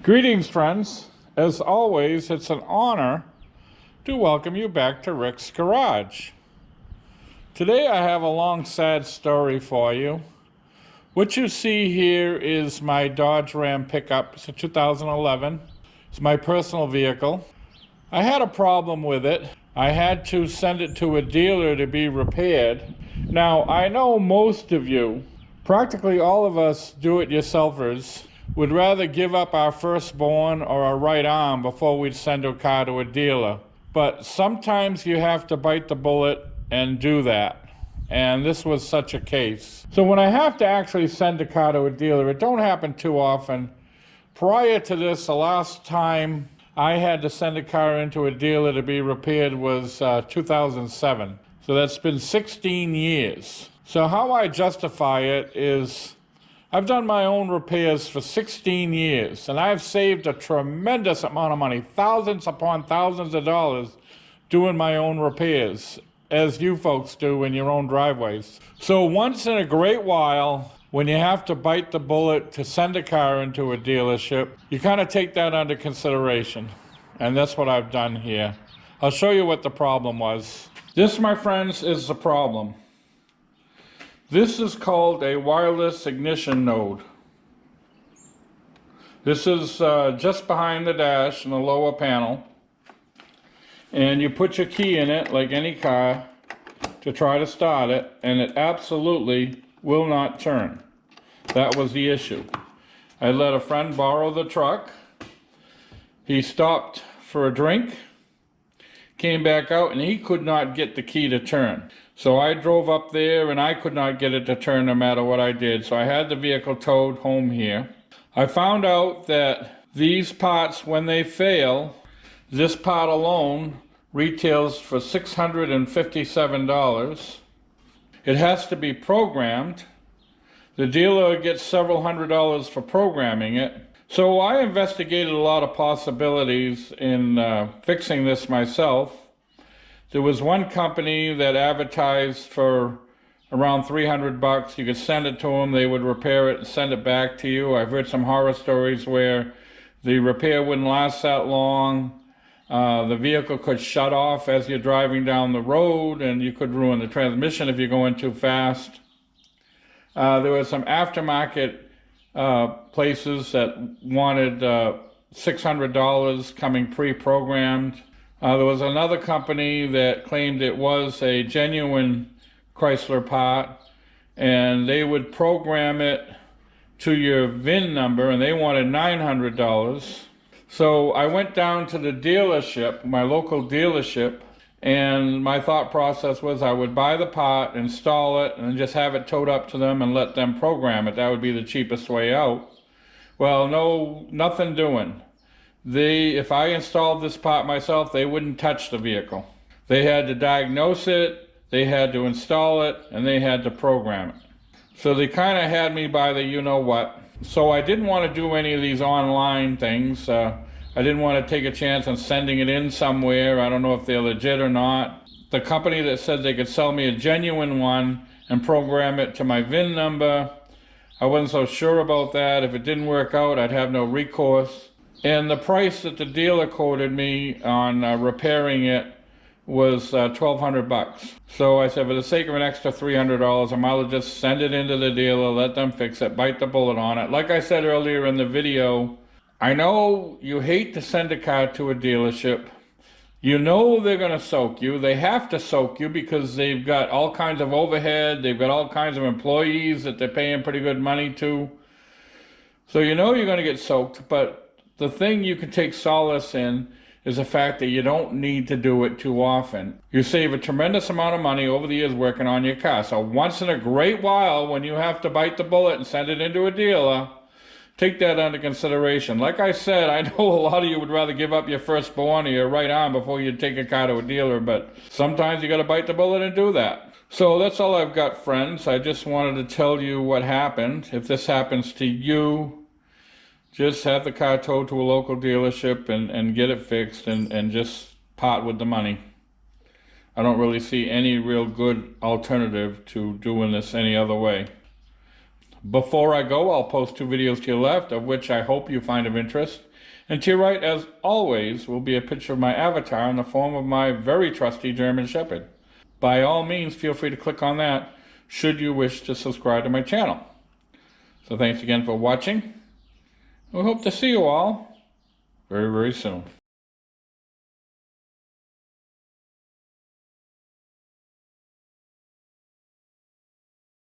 Greetings, friends. As always, it's an honor to welcome you back to Rick's Garage. Today I have a long, sad story for you. What you see here is my Dodge Ram pickup. It's a 2011. It's my personal vehicle. I had a problem with it. I had to send it to a dealer to be repaired. Now, I know most of you, practically all of us do-it-yourselfers, would rather give up our firstborn or our right arm before we'd send a car to a dealer. But sometimes you have to bite the bullet and do that. And this was such a case. So when I have to actually send a car to a dealer, it don't happen too often. Prior to this, the last time I had to send a car into a dealer to be repaired was 2007. So that's been 16 years. So how I justify it is I've done my own repairs for 16 years, and I've saved a tremendous amount of money, thousands upon thousands of dollars, doing my own repairs, as you folks do in your own driveways. So once in a great while, when you have to bite the bullet to send a car into a dealership, you kind of take that under consideration. And that's what I've done here. I'll show you what the problem was. This, my friends, is the problem. This is called a wireless ignition node. This is just behind the dash in the lower panel. And you put your key in it, like any car, to try to start it, and it absolutely will not turn. That was the issue. I let a friend borrow the truck. He stopped for a drink, came back out, and he could not get the key to turn. So I drove up there and I could not get it to turn no matter what I did. So I had the vehicle towed home here. I found out that these parts, when they fail, this part alone retails for $657. It has to be programmed. The dealer gets several $100s for programming it. So I investigated a lot of possibilities in fixing this myself. There was one company that advertised for around $300. You could send it to them, they would repair it and send it back to you. I've heard some horror stories where the repair wouldn't last that long. The vehicle could shut off as you're driving down the road, and you could ruin the transmission if you're going too fast. There were some aftermarket places that wanted $600 coming pre-programmed. There was another company that claimed it was a genuine Chrysler part, and they would program it to your VIN number, and they wanted $900. So I went down to the dealership, my local dealership, and my thought process was I would buy the part, install it, and just have it towed up to them and let them program it. That would be the cheapest way out. Well, no, nothing doing. If I installed this part myself, they wouldn't touch the vehicle. They had to diagnose it, they had to install it, and they had to program it. So they kind of had me by the you-know-what. So I didn't want to do any of these online things. I didn't want to take a chance on sending it in somewhere. I don't know if they're legit or not. The company that said they could sell me a genuine one and program it to my VIN number, I wasn't so sure about that. If it didn't work out, I'd have no recourse. And the price that the dealer quoted me on repairing it was $1,200. So I said, for the sake of an extra $300, I might as well just send it into the dealer, let them fix it, bite the bullet on it. Like I said earlier in the video, I know you hate to send a car to a dealership. You know they're going to soak you. They have to soak you because they've got all kinds of overhead. They've got all kinds of employees that they're paying pretty good money to. So you know you're going to get soaked, but the thing you can take solace in is the fact that you don't need to do it too often. You save a tremendous amount of money over the years working on your car. So once in a great while, when you have to bite the bullet and send it into a dealer, take that under consideration. Like I said, I know a lot of you would rather give up your firstborn or your right arm before you take a car to a dealer, but sometimes you got to bite the bullet and do that. So that's all I've got, friends. I just wanted to tell you what happened. If this happens to you, just have the car towed to a local dealership and get it fixed and just part with the money. I don't really see any real good alternative to doing this any other way. Before I go, I'll post 2 videos to your left, of which I hope you find of interest. And to your right, as always, will be a picture of my avatar in the form of my very trusty German Shepherd. By all means, feel free to click on that should you wish to subscribe to my channel. So thanks again for watching. We hope to see you all very, very soon.